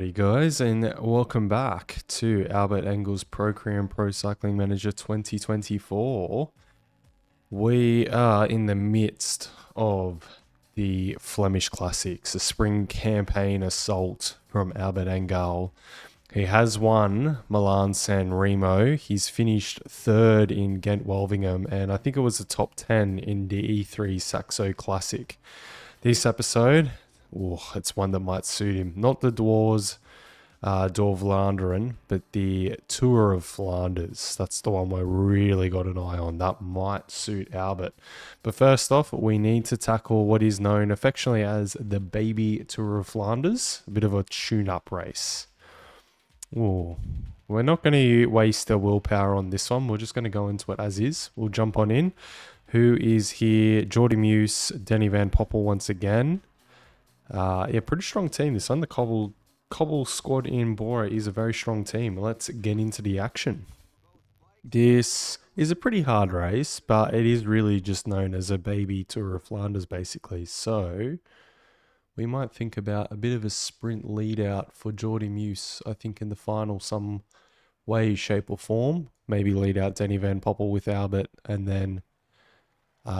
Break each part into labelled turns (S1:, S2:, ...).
S1: Hey guys, and welcome back to Albert Engel's Pro Career and Pro Cycling Manager 2024. We are in the midst of the Flemish Classics, a spring campaign assault from Albert Engel. He has won Milan San Remo. He's finished third in Ghent Wolvingham, and I think it was the top 10 in the E3 Saxo Classic. This episode, it's one that might suit him. Not the Dwars, Tour of Flanders, but the Tour of Flanders. That's the one we're really got an eye on. That might suit Albert. But first off, we need to tackle what is known affectionately as the Baby Tour of Flanders, a bit of a tune-up race. Ooh. We're not going to waste our willpower on this one. We're just going to go into it as is. We'll jump on in. Who is here? Jordy Muse, Denny Van Poppel once again. Yeah, pretty strong team this one. The Cobble squad in Bora is a very strong team. Let's get into the action. This is a pretty hard race, but it is really just known as a baby Tour of Flanders, basically. So we might think about a bit of a sprint lead out for Jordy Muse, I think, in the final, some way, shape, or form. Maybe lead out Denny Van Poppel with Albert, and then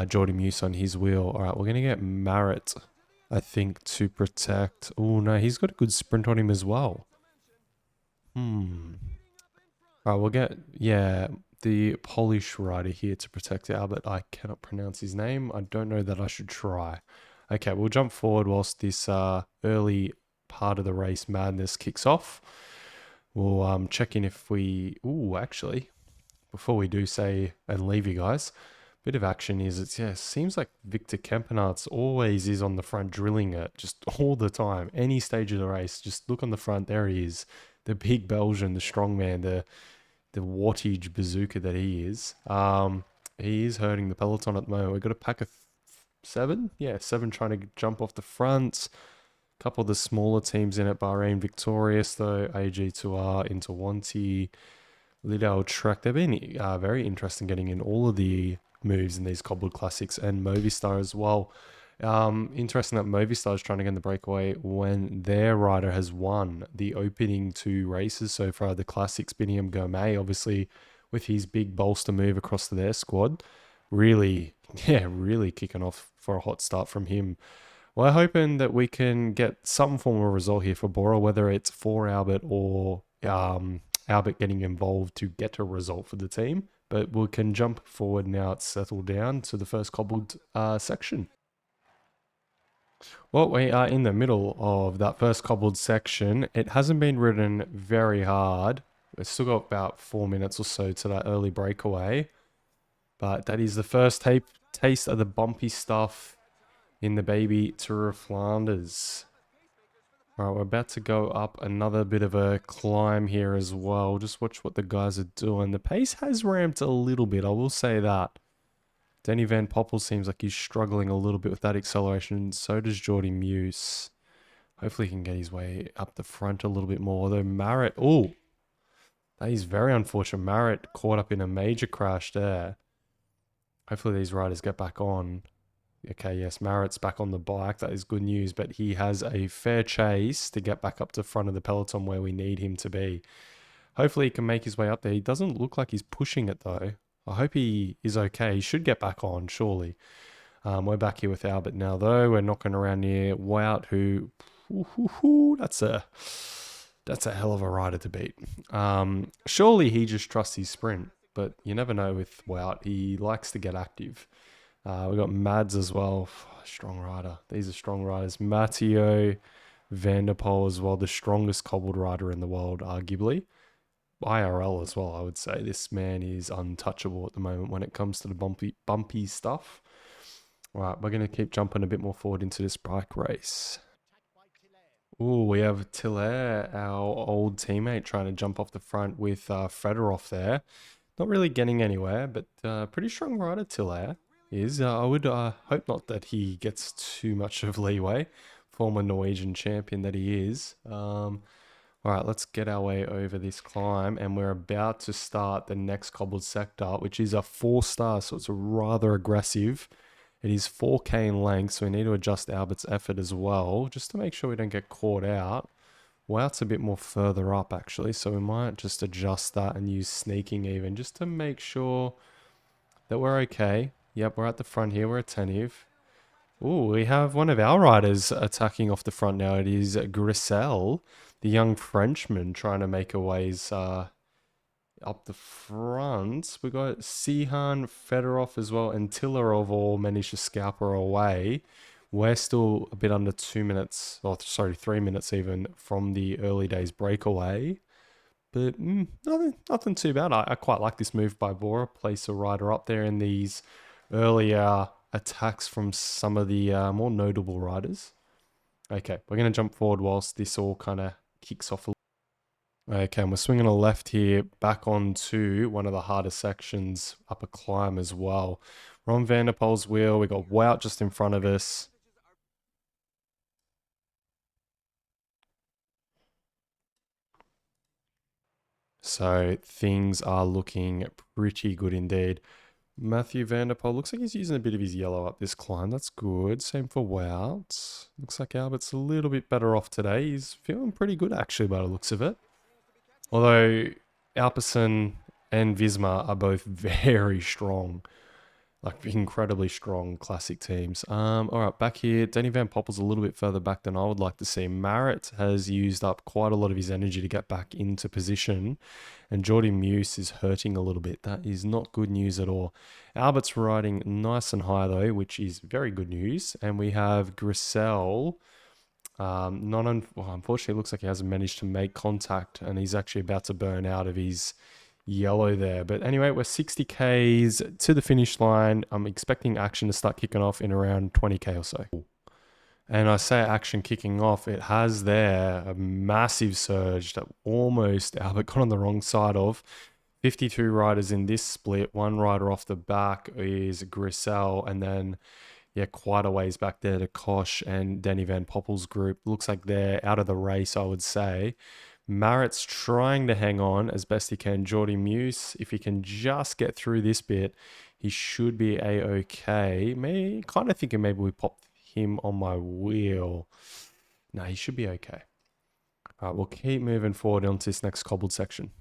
S1: Jordy Muse on his wheel. All right, we're going to get Marit, I think, to protect. Oh, no, he's got a good sprint on him as well. All right, we'll get, the Polish rider here to protect Albert. I cannot pronounce his name. I don't know that I should try. Okay, we'll jump forward whilst this early part of the race madness kicks off. We'll check in if we... Ooh, actually, before we do say and leave you guys... Bit of action is, seems like Victor Kempenarts always is on the front drilling it, just all the time. Any stage of the race, just look on the front, there he is. The big Belgian, the strong man, the wattage bazooka that he is. He is hurting the peloton at the moment. We've got a pack of 7? Yeah, 7 trying to jump off the front. A couple of the smaller teams in it, Bahrain victorious though, AG2R, Interwanti, Lidl Trek. They've been very interesting getting in all of the moves in these cobbled classics, and Movistar as well. Interesting that Movistar is trying to get the breakaway when their rider has won the opening 2 races so far. The classics, Biniam Gourmet, obviously with his big bolster move across to their squad, really kicking off for a hot start from him. We're hoping that we can get some form of result here for Bora, whether it's for Albert or Albert getting involved to get a result for the team. But we can jump forward now. It's settled down to the first cobbled section. Well, we are in the middle of that first cobbled section. It hasn't been ridden very hard. We've still got about 4 minutes or so to that early breakaway. But that is the first taste of the bumpy stuff in the baby Tour of Flanders. Alright, we're about to go up another bit of a climb here as well. Just watch what the guys are doing. The pace has ramped a little bit, I will say that. Denny Van Poppel seems like he's struggling a little bit with that acceleration. So does Jordy Muse. Hopefully he can get his way up the front a little bit more. Although Marit... Oh! That is very unfortunate. Marit caught up in a major crash there. Hopefully these riders get back on. Okay, yes, Marit's back on the bike. That is good news, but he has a fair chase to get back up to front of the peloton where we need him to be. Hopefully he can make his way up there. He doesn't look like he's pushing it, though. I hope he is okay. He should get back on, surely. We're back here with Albert now, though. We're knocking around near Wout, who... that's a hell of a rider to beat. Surely he just trusts his sprint, but you never know with Wout. He likes to get active. We've got Mads as well. Strong rider. These are strong riders. Matteo Van der Poel as well. The strongest cobbled rider in the world, arguably. IRL as well, I would say. This man is untouchable at the moment when it comes to the bumpy stuff. All right, we're going to keep jumping a bit more forward into this bike race. Ooh, we have Tiller, our old teammate, trying to jump off the front with Fedorov there. Not really getting anywhere, but pretty strong rider, Tiller. I would hope not that he gets too much of leeway. Former Norwegian champion that he is. All right, let's get our way over this climb, and we're about to start the next cobbled sector, which is a 4-star, so it's rather aggressive. It is 4K in length, so we need to adjust Albert's effort as well, just to make sure we don't get caught out. Wout's a bit more further up actually, so we might just adjust that and use sneaking even just to make sure that we're okay. Yep, we're at the front here. We're attentive. Ooh, we have one of our riders attacking off the front now. It is Grissel, the young Frenchman, trying to make a ways up the front. We got Sihan, Fedorov as well, and Tillerov all managed to scalper away. We're still a bit under 2 minutes, or sorry, 3 minutes even from the early days breakaway. But nothing too bad. I quite like this move by Bora. Place a rider up there in these earlier attacks from some of the more notable riders. Okay, we're going to jump forward whilst this all kind of kicks off a little. Okay, and we're swinging a left here back onto one of the harder sections up a climb as well. We're on Van der Poel's wheel. We got Wout just in front of us. So things are looking pretty good indeed. Matthew Van der Poel looks like he's using a bit of his yellow up this climb. That's good. Same for Wout. Looks like Albert's a little bit better off today. He's feeling pretty good actually by the looks of it. Although Alpecin and Visma are both very strong. Like incredibly strong classic teams. All right, back here, Danny Van Poppel's a little bit further back than I would like to see. Marit has used up quite a lot of his energy to get back into position, and Jordy Muse is hurting a little bit. That is not good news at all. Albert's riding nice and high though, which is very good news. And we have Grissel. Unfortunately, it looks like he hasn't managed to make contact, and he's actually about to burn out of his yellow there. But anyway, we're 60 Ks to the finish line. I'm expecting action to start kicking off in around 20K or so. And I say action kicking off, it has there a massive surge that almost Albert got on the wrong side of. 52 riders in this split. One rider off the back is Grissel, and then quite a ways back there to Kosh and Danny Van Poppel's group. Looks like they're out of the race, I would say. Marit's trying to hang on as best he can. Jordy Muse, if he can just get through this bit, he should be a-okay. Kind of thinking maybe we pop him on my wheel. No, he should be okay. All right, we'll keep moving forward onto this next cobbled section.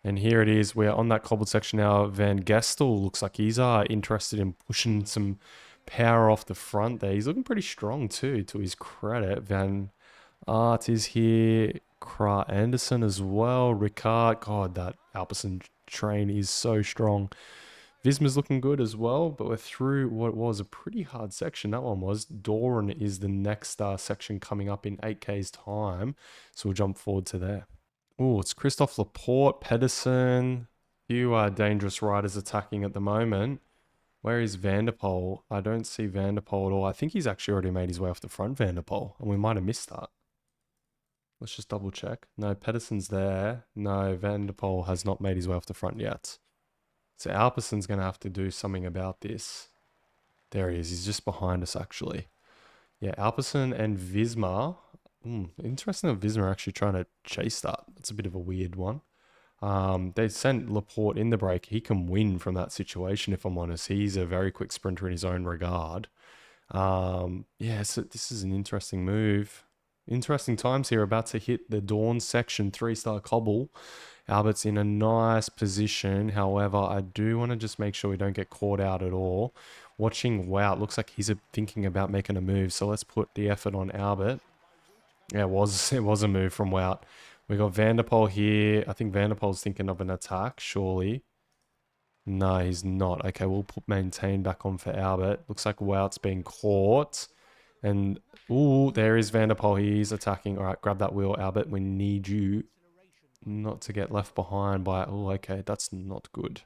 S1: And here it is. We're on that cobbled section now. Van Gestel looks like he's interested in pushing some power off the front there. He's looking pretty strong too, to his credit. Van Aert is here. Kra Anderson as well. Ricard. God, that Alpecin train is so strong. Visma's looking good as well, but we're through what was a pretty hard section. That one was. Doran is the next section coming up in 8K's time. So we'll jump forward to there. Oh, it's Christophe Laporte, Pedersen. Few dangerous riders attacking at the moment. Where is Van der Poel? I don't see Van der Poel at all. I think he's actually already made his way off the front, Van der Poel, and we might have missed that. Let's just double check. No, Pedersen's there. No, Van der Poel has not made his way off the front yet. So Alpecin's going to have to do something about this. There he is. He's just behind us, actually. Yeah, Alpecin and Visma. Interesting that Visma are actually trying to chase that. That's a bit of a weird one. They sent Laporte in the break. He can win from that situation, if I'm honest. He's a very quick sprinter in his own regard. So this is an interesting move. Interesting times here. About to hit the Dawn section 3-star cobble. Albert's in a nice position. However, I do want to just make sure we don't get caught out at all. Watching Wout, looks like he's thinking about making a move. So let's put the effort on Albert. Yeah, it was a move from Wout. We got Van der Poel here. I think Van der Poel's thinking of an attack, surely. No, he's not. Okay, we'll put maintain back on for Albert. Looks like Wout's being caught. And, there is Van der Poel. He's attacking. All right, grab that wheel, Albert. We need you not to get left behind by... okay, that's not good.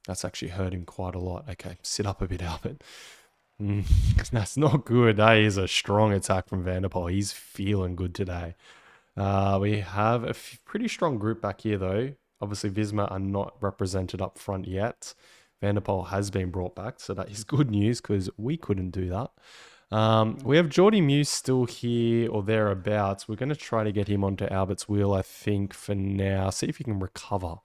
S1: That's actually hurt him quite a lot. Okay, sit up a bit, Albert. That's not good. That is a strong attack from Van der Poel. He's feeling good today. We have a pretty strong group back here, though. Obviously, Visma are not represented up front yet. Van der Poel has been brought back, so that is good news because we couldn't do that. We have Jordy Muse still here or thereabouts. We're going to try to get him onto Albert's wheel, I think, for now. See if he can recover.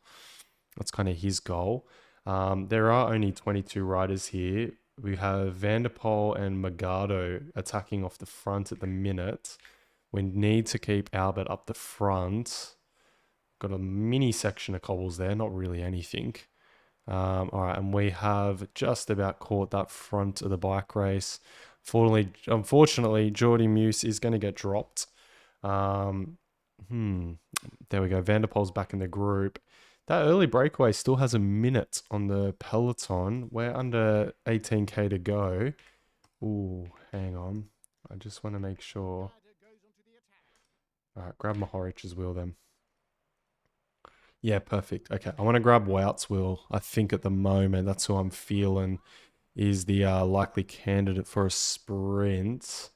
S1: That's kind of his goal. There are only 22 riders here. We have Vanderpoel and Magado attacking off the front at the minute. We need to keep Albert up the front. Got a mini section of cobbles there, not really anything. All right, and we have just about caught that front of the bike race. Unfortunately, Geordie Muse is going to get dropped. Um, there we go. Vanderpoel's back in the group. That early breakaway still has a minute on the peloton. We're under 18k to go. Ooh, hang on. I just want to make sure. All right, grab Mohoric's wheel then. Yeah, perfect. Okay, I want to grab Wout's wheel. I think at the moment that's who I'm feeling is the likely candidate for a sprint.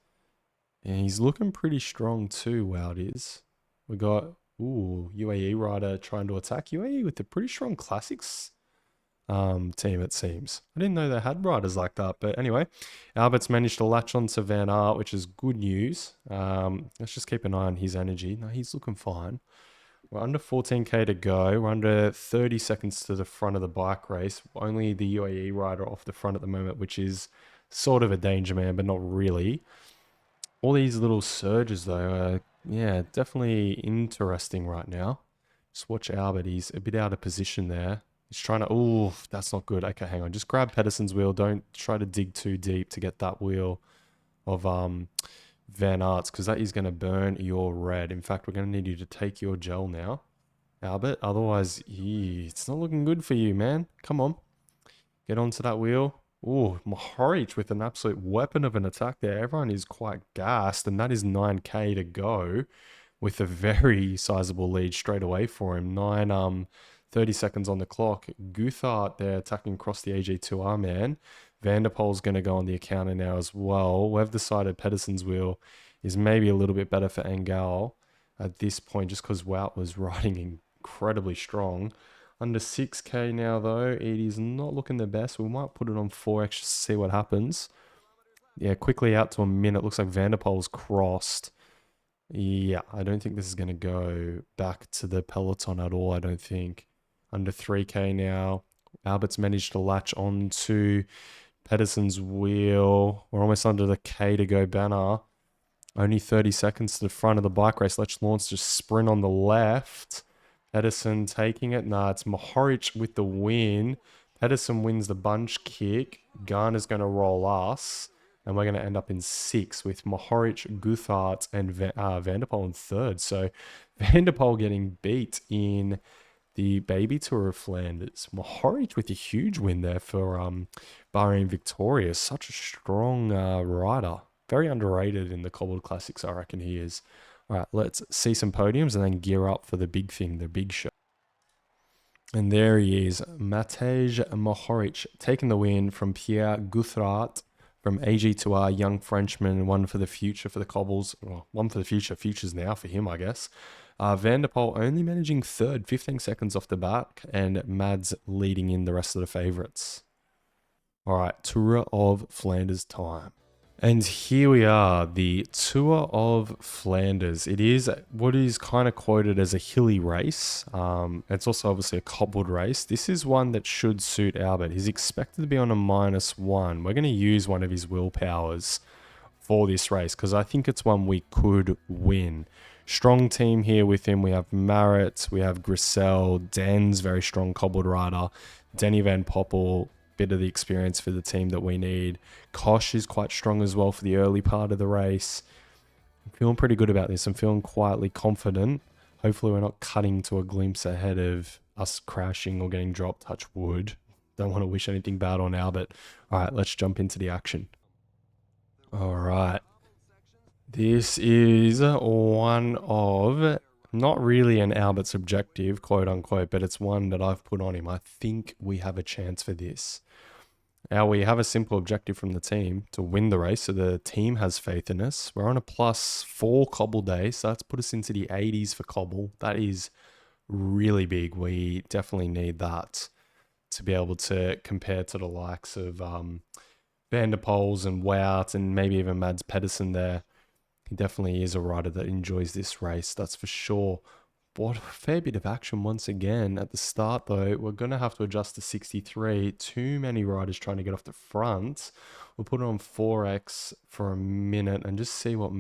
S1: And he's looking pretty strong too, Wout is. We got, UAE rider trying to attack UAE with a pretty strong classics team, it seems. I didn't know they had riders like that. But anyway, Albert's managed to latch on to Van Aert, which is good news. Let's just keep an eye on his energy. No, he's looking fine. We're under 14k to go. We're under 30 seconds to the front of the bike race. Only the UAE rider off the front at the moment, which is sort of a danger man, but not really. All these little surges, though, are, yeah, definitely interesting right now. Just watch Albert. He's a bit out of position there. He's trying to... Oh, that's not good. Okay, hang on. Just grab Pedersen's wheel. Don't try to dig too deep to get that wheel of Van Aert's, because that is going to burn your red. In fact, we're going to need you to take your gel now, Albert. Otherwise, it's not looking good for you, man. Come on. Get onto that wheel. Oh, Mohoric with an absolute weapon of an attack there. Everyone is quite gassed, and that is 9k to go with a very sizable lead straight away for him. 30 seconds on the clock. Guthart there attacking across the AG2R, man. Vanderpoel's going to go on the accounter now as well. We've decided Pedersen's wheel is maybe a little bit better for Engel at this point, just because Wout was riding incredibly strong. Under 6k now, though. It is not looking the best. We might put it on 4x just to see what happens. Yeah, quickly out to a minute. Looks like Vanderpoel's crossed. Yeah, I don't think this is going to go back to the peloton at all, I don't think. Under 3k now. Albert's managed to latch on to Pedersen's wheel. We're almost under the K to go banner. Only 30 seconds to the front of the bike race. Let's launch just sprint on the left. Pedersen taking it. Nah, it's Mohoric with the win. Pedersen wins the bunch kick. Garner's going to roll us. And we're going to end up in 6 with Mohoric, Guthart, and Vanderpoel in 3rd. So Vanderpoel getting beat in the baby Tour of Flanders. Mohoric with a huge win there for Bahrain Victoria. Such a strong rider. Very underrated in the cobbled classics, I reckon he is. All right, let's see some podiums and then gear up for the big thing, the big show. And there he is, Matej Mohoric, taking the win from Pierre Guthart from AG2R, young Frenchman, one for the future for the cobbles. Well, one for the future, future's now for him, I guess. Vanderpoel only managing 3rd, 15 seconds off the back, and Mads leading in the rest of the favourites. All right, Tour of Flanders time. And here we are, the Tour of Flanders. It is what is kind of quoted as a hilly race. It's also obviously a cobbled race. This is one that should suit Albert. He's expected to be on a -1. We're going to use one of his willpowers for this race because I think it's one we could win. Strong team here with him. We have Marit, we have Grissel, Dan's very strong cobbled rider, Denny Van Poppel, bit of the experience for the team that we need. Kosh is quite strong as well for the early part of the race. I'm feeling pretty good about this. I'm feeling quietly confident. Hopefully we're not cutting to a glimpse ahead of us crashing or getting dropped. Touch wood. Don't want to wish anything bad on Albert. All right, let's jump into the action. All right. This is one of, not really an Albert's objective, quote unquote, but it's one that I've put on him. I think we have a chance for this. Now, we have a simple objective from the team to win the race, so the team has faith in us. We're on a +4 cobble day, so that's put us into the 80s for cobble. That is really big. We definitely need that to be able to compare to the likes of Van der Poels and Wout and maybe even Mads Pedersen there. He definitely is a rider that enjoys this race, that's for sure. a fair bit of action once again. At the start, though, we're going to have to adjust to 63. Too many riders trying to get off the front. We'll put it on 4x for a minute and just see what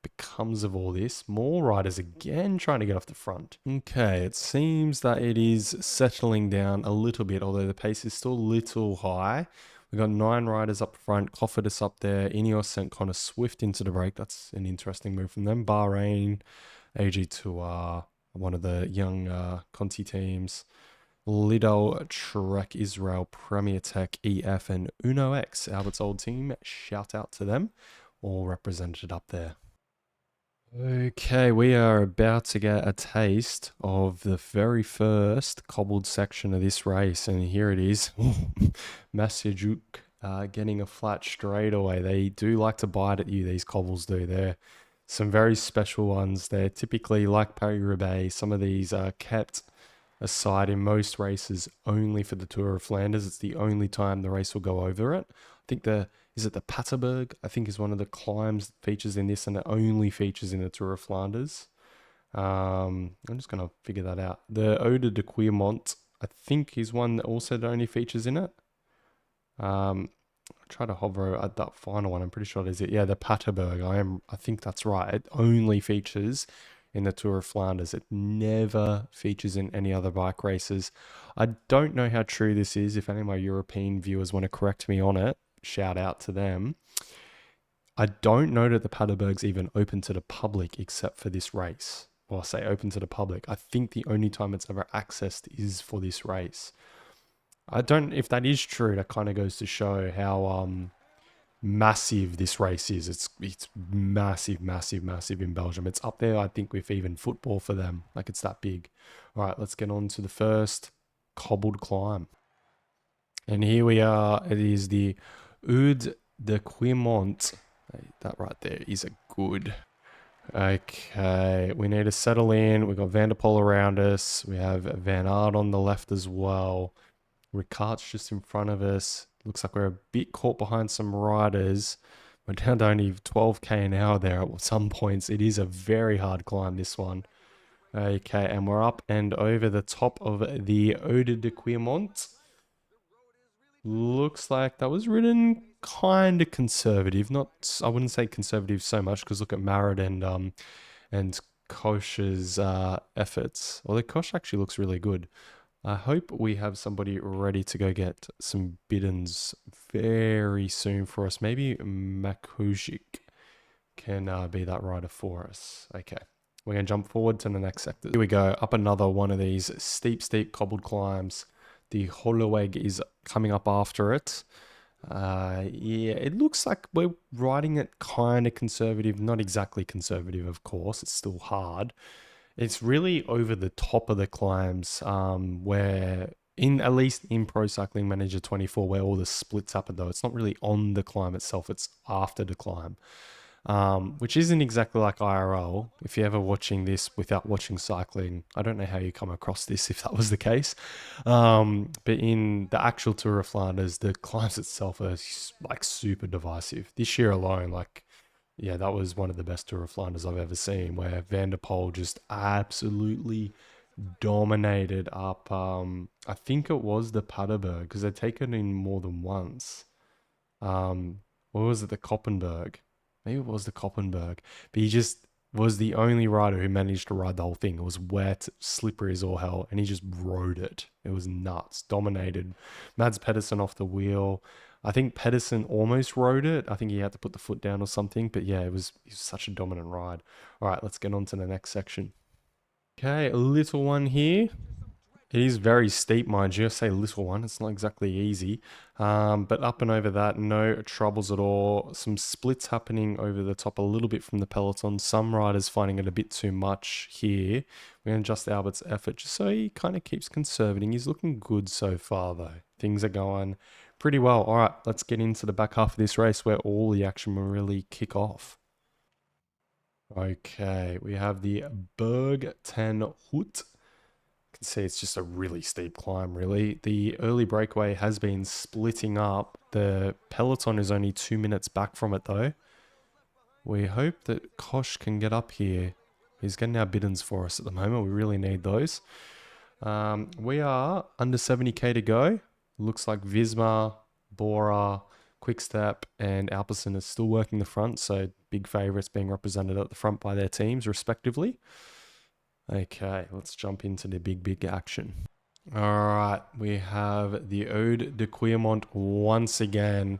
S1: becomes of all this. More riders again trying to get off the front. Okay, it seems that it is settling down a little bit, although the pace is still a little high. We've got 9 riders up front. Cofidis up there. Ineos sent Connor Swift into the break. That's an interesting move from them. Bahrain, AG2R, one of the young Conti teams. Lido, Trek, Israel, Premier Tech, EF, and Uno X, Albert's old team. Shout out to them. All represented up there. Okay, we are about to get a taste of the very first cobbled section of this race, and here it is. Masijuk getting a flat straight away. They do like to bite at you, these cobbles do. They're some very special ones. They're typically like Paris-Roubaix. Some of these are kept aside in most races only for the Tour of Flanders. It's the only time the race will go over it. I think is it the Paterberg? I think is one of the climbs that features in this, and it only features in the Tour of Flanders. I'm just going to figure that out. The Ode de Quiermont, I think, is one that also only features in it. I'll try to hover at that final one. I'm pretty sure it is it. Yeah, the Paterberg. I think that's right. It only features in the Tour of Flanders. It never features in any other bike races. I don't know how true this is. If any of my European viewers want to correct me on it, shout out to them. I don't know that the Paterberg's even open to the public except for this race. Well, I say open to the public. I think the only time it's ever accessed is for this race. I don't, if that is true, that kind of goes to show how massive this race is. It's massive, massive, massive in Belgium. It's up there, I think, with even football for them. Like, it's that big. All right, let's get on to the first cobbled climb. And here we are. It is the Oude de Quiermont. That right there is a good. Okay, we need to settle in. We've got Van der Poel around us. We have Van Aert on the left as well. Ricard's just in front of us. Looks like we're a bit caught behind some riders. We're down to only 12k an hour there at some points. It is a very hard climb, this one. Okay, and we're up and over the top of the Ode de Quiermont. Looks like that was ridden kind of conservative. Not, I wouldn't say conservative so much, because look at Marat and Koch's efforts. Although Koch actually looks really good. I hope we have somebody ready to go get some biddens very soon for us. Maybe Makujic can be that rider for us. Okay, we're going to jump forward to the next sector. Here we go, up another one of these steep cobbled climbs. The Holloweg is coming up after it. Yeah, it looks like we're riding it kind of conservative. Not exactly conservative, of course. It's still hard. It's really over the top of the climbs, where at least in Pro Cycling Manager 24, where all the splits happen, though. It's not really on the climb itself, it's after the climb, which isn't exactly like IRL. If you're ever watching this without watching cycling, I don't know how you come across this if that was the case. But in the actual Tour of Flanders, the climbs itself are like super divisive. This year alone, like, yeah, that was one of the best Tour of Flanders I've ever seen, where Van der Poel just absolutely dominated up. I think it was the Paterberg, because they'd taken in more than once. What was it, the Koppenberg? Maybe it was the Koppenberg. But he just was the only rider who managed to ride the whole thing. It was wet, slippery as all hell, and he just rode it. It was nuts. Dominated. Mads Pedersen off the wheel. I think Pedersen almost rode it. I think he had to put the foot down or something. But yeah, it was such a dominant ride. All right, let's get on to the next section. Okay, a little one here. It is very steep, mind you. I say little one. It's not exactly easy. But up and over that, no troubles at all. Some splits happening over the top a little bit from the peloton. Some riders finding it a bit too much here. We're going to adjust Albert's effort just so he kind of keeps conservating. He's looking good so far, though. Things are going pretty well. All right, let's get into the back half of this race where all the action will really kick off. Okay, we have the Berg 10 Hut. You can see it's just a really steep climb, really. The early breakaway has been splitting up. The peloton is only 2 minutes back from it, though. We hope that Koch can get up here. He's getting our biddens for us at the moment. We really need those. We are under 70k to go. Looks like Visma, Bora, Quickstep, and Alpecin is still working the front. So big favourites being represented at the front by their teams, respectively. Okay, let's jump into the big action. All right, we have the Ode de Quiermont once again.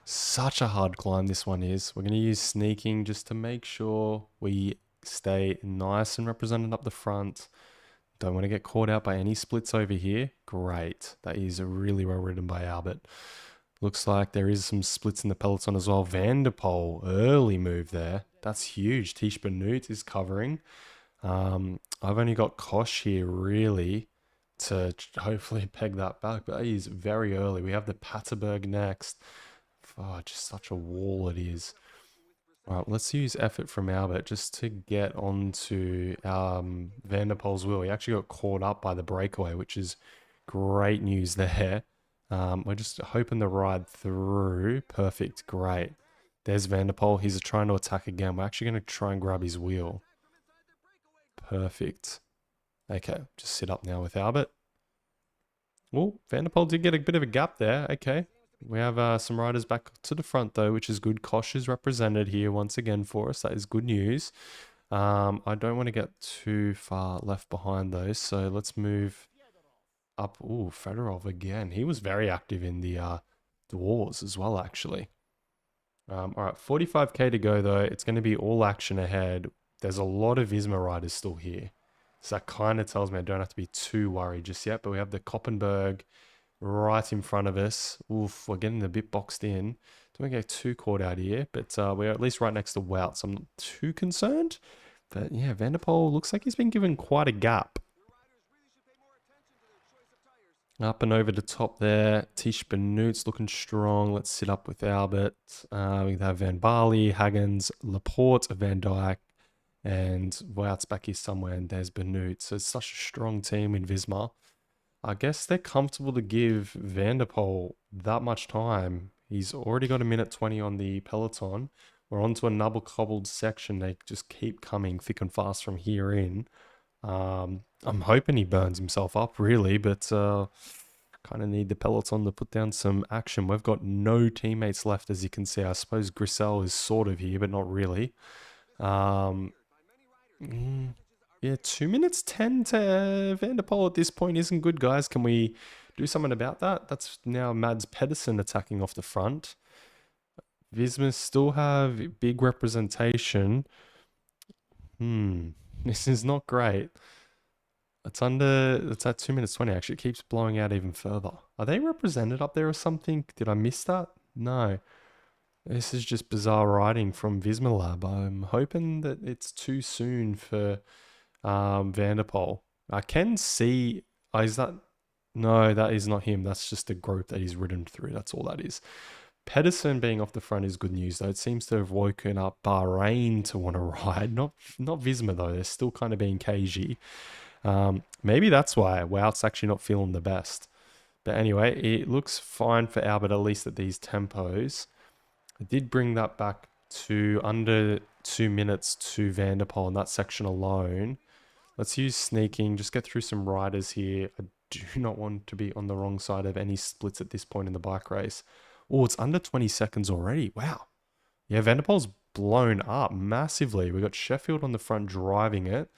S1: Such a hard climb this one is. We're going to use sneaking just to make sure we stay nice and represented up the front. Don't want to get caught out by any splits over here. Great. That is really well ridden by Albert. Looks like there is some splits in the peloton as well. Van der Poel, early move there. That's huge. Tish Benut is covering. I've only got Kosh here really to hopefully peg that back, but that is very early. We have the Paterberg next. Oh, just such a wall it is. All right, let's use effort from Albert just to get onto Van der Poel's wheel. He actually got caught up by the breakaway, which is great news there. We're just hoping to ride through. Perfect, great. There's Van der Poel. He's trying to attack again. We're actually going to try and grab his wheel. Perfect. Okay, just sit up now with Albert. Oh, Van der Poel did get a bit of a gap there. Okay. We have some riders back to the front though, which is good. Kosh is represented here once again for us. That is good news. I don't want to get too far left behind though, so let's move up. Ooh, Fedorov again. He was very active in the wars as well, actually. All right, 45k to go though. It's going to be all action ahead. There's a lot of Visma riders still here. So that kind of tells me I don't have to be too worried just yet. But we have the Koppenberg right in front of us. Oof, we're getting a bit boxed in. Don't want to get too caught out here. But we're at least right next to Wout, so I'm not too concerned. But yeah, Van der Poel looks like he's been given quite a gap. Up and over the top there. Tish Benut's looking strong. Let's sit up with Albert. We have Van Barley, Hagens, Laporte, Van Dijk, and Wout's back here somewhere, and there's Benut. So it's such a strong team in Visma. I guess they're comfortable to give Van der Poel that much time. He's already got a minute 20 on the peloton. We're onto another cobbled section. They just keep coming thick and fast from here in. I'm hoping he burns himself up, really, but kind of need the peloton to put down some action. We've got no teammates left, as you can see. I suppose Grissel is sort of here, but not really. Yeah, 2 minutes 10 to Van der Poel at this point isn't good, guys. Can we do something about that? That's now Mads Pedersen attacking off the front. Visma still have big representation. This is not great. It's at 2 minutes 20 actually. It keeps blowing out even further. Are they represented up there or something? Did I miss that? No. This is just bizarre riding from Visma Lab. I'm hoping that it's too soon for Van der Poel. I can see... Oh, is that... No, that is not him. That's just a group that he's ridden through. That's all that is. Pedersen being off the front is good news, though. It seems to have woken up Bahrain to want to ride. Not Visma, though. They're still kind of being cagey. Maybe that's why Wout's actually not feeling the best. But anyway, it looks fine for Albert, at least at these tempos. I did bring that back to under 2 minutes to Van der Poel in that section alone. Let's use sneaking, just get through some riders here. I do not want to be on the wrong side of any splits at this point in the bike race. Oh, it's under 20 seconds already. Wow. Yeah, Van der Poel's blown up massively. We got Sheffield on the front driving it.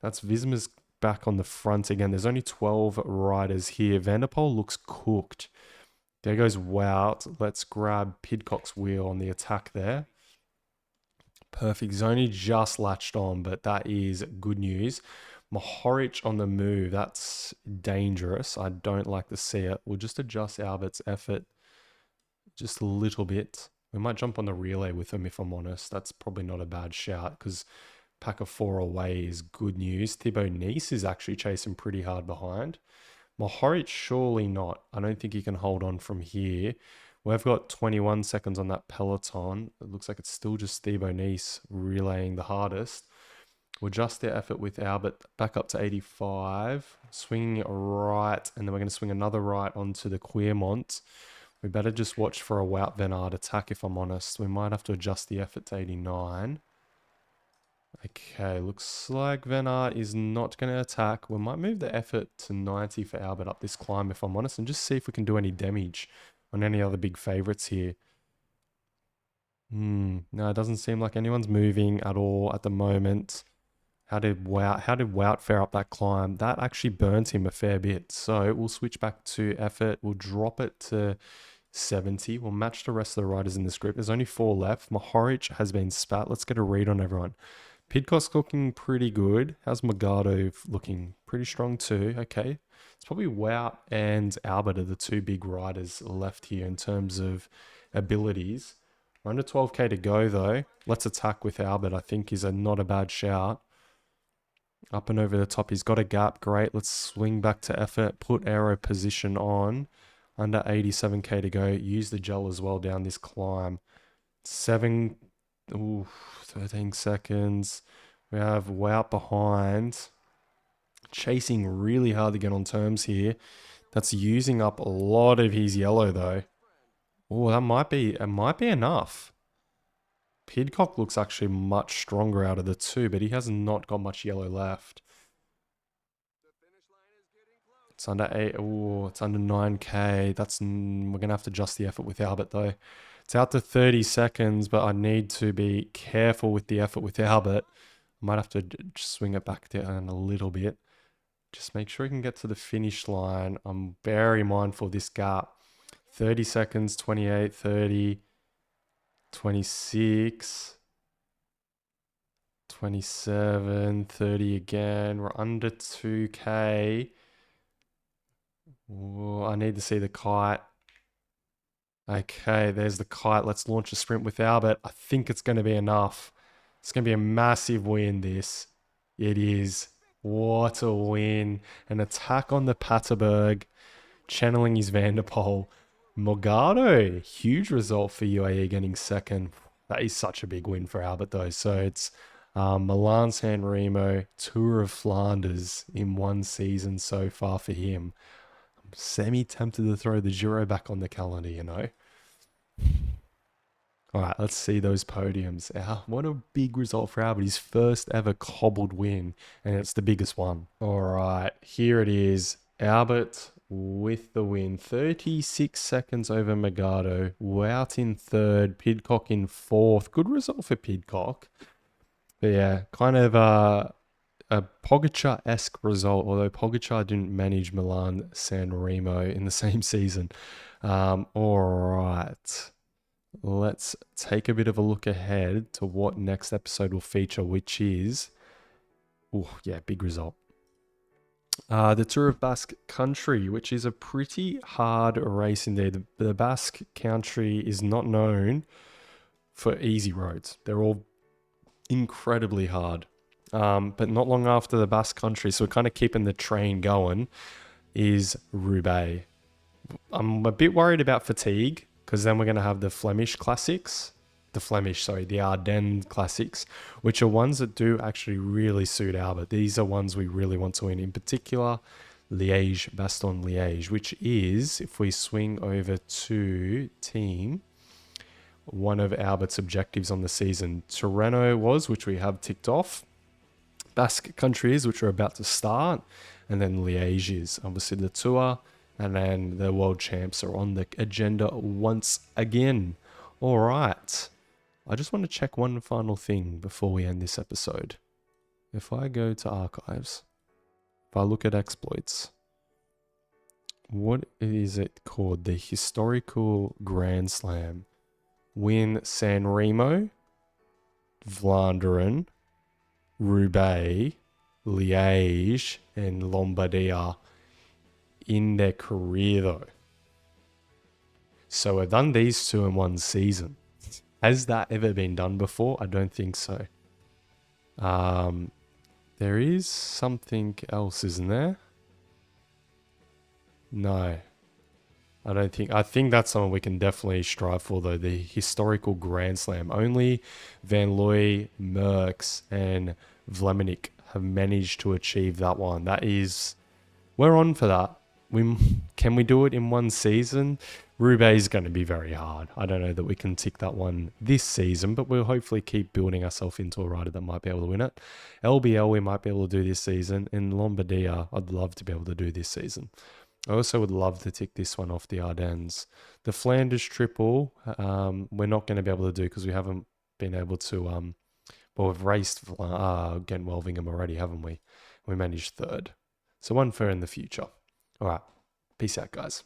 S1: That's Visma's back on the front again. There's only 12 riders here. Van der Poel looks cooked. There goes Wout. Let's grab Pidcock's wheel on the attack there. Perfect. He's only just latched on, but that is good news. Mohoric on the move. That's dangerous. I don't like to see it. We'll just adjust Albert's effort just a little bit. We might jump on the relay with him, if I'm honest. That's probably not a bad shout because pack of 4 away is good news. Thibaut Nice is actually chasing pretty hard behind. Mohoric, surely not. I don't think he can hold on from here. We've got 21 seconds on that peloton. It looks like it's still just Thibaut Nice relaying the hardest. We'll adjust their effort with Albert back up to 85. Swinging right, and then we're going to swing another right onto the Quiermont. We better just watch for a Wout van Aert attack, if I'm honest. We might have to adjust the effort to 89. Okay, looks like Van Aert is not going to attack. We might move the effort to 90 for Albert up this climb, if I'm honest, and just see if we can do any damage on any other big favorites here. No, it doesn't seem like anyone's moving at all at the moment. How did Wout fare up that climb? That actually burnt him a fair bit. So we'll switch back to effort. We'll drop it to 70. We'll match the rest of the riders in this group. There's only 4 left. Mohoric has been spat. Let's get a read on everyone. Pidcock's looking pretty good. How's Magado looking? Pretty strong too. Okay. It's probably Wout and Albert are the 2 big riders left here in terms of abilities. We're under 12k to go though. Let's attack with Albert. I think is not a bad shout. Up and over the top. He's got a gap. Great. Let's swing back to effort. Put aero position on. Under 87k to go. Use the gel as well down this climb. 13 seconds. We have Wout behind. Chasing really hard to get on terms here. That's using up a lot of his yellow though. Oh, it might be enough. Pidcock looks actually much stronger out of the 2, but he has not got much yellow left. It's under 8. Oh, it's under 9k. We're gonna have to adjust the effort with Albert though. It's out to 30 seconds, but I need to be careful with the effort with Albert. I might have to just swing it back down a little bit. Just make sure he can get to the finish line. I'm very mindful of this gap. 30 seconds, 28, 30, 26, 27, 30 again. We're under 2k. Ooh, I need to see the kite. Okay, there's the kite. Let's launch a sprint with Albert. I think it's going to be enough. It's going to be a massive win, this. It is. What a win. An attack on the Paterberg, channeling his Vanderpoel. Morgado, huge result for UAE getting second. That is such a big win for Albert, though. So it's Milan San Remo, Tour of Flanders in one season so far for him. I'm semi-tempted to throw the Giro back on the calendar, you know. All right, let's see those podiums. What a big result for Albert. His first ever cobbled win, and it's the biggest one. All right, here it is. Albert with the win. 36 seconds over Magado. Wout in 3rd. Pidcock in 4th. Good result for Pidcock. But yeah, kind of a Pogacar-esque result, although Pogacar didn't manage Milan San Remo in the same season. All right. Let's take a bit of a look ahead to what next episode will feature, which is, big result. The Tour of Basque Country, which is a pretty hard race indeed. The Basque Country is not known for easy roads. They're all incredibly hard. But not long after the Basque Country, so we're kind of keeping the train going, is Roubaix. I'm a bit worried about fatigue, because then we're going to have the Flemish Classics. The Ardennes Classics, which are ones that do actually really suit Albert. These are ones we really want to win. In particular, Liège-Bastogne-Liège, which is, if we swing over to team, one of Albert's objectives on the season. Tirreno was, which we have ticked off. Basque Country is, which are about to start. And then Liège is obviously the Tour. And then the World Champs are on the agenda once again. All right. I just want to check one final thing before we end this episode. If I go to archives, if I look at exploits, what is it called? The Historical Grand Slam. Win San Remo, Vlaanderen, Roubaix, Liège, and Lombardia in their career though. So we've done these 2 in one season. Has that ever been done before? I don't think so. There is something else, isn't there? No. I think that's something we can definitely strive for though. The Historical Grand Slam. Only Van Looy, Merckx, and Vleminck have managed to achieve that one. We're on for that. Can we do it in one season? Roubaix is going to be very hard. I don't know that we can tick that one this season, but we'll hopefully keep building ourselves into a rider that might be able to win it. LBL, we might be able to do this season. In Lombardia, I'd love to be able to do this season. I also would love to tick this one off the Ardennes. The Flanders Triple, we're not going to be able to do because we haven't been able to. Well, we've raced Ghent Welvingham already, haven't we? We managed third. So one for in the future. All right. Peace out, guys.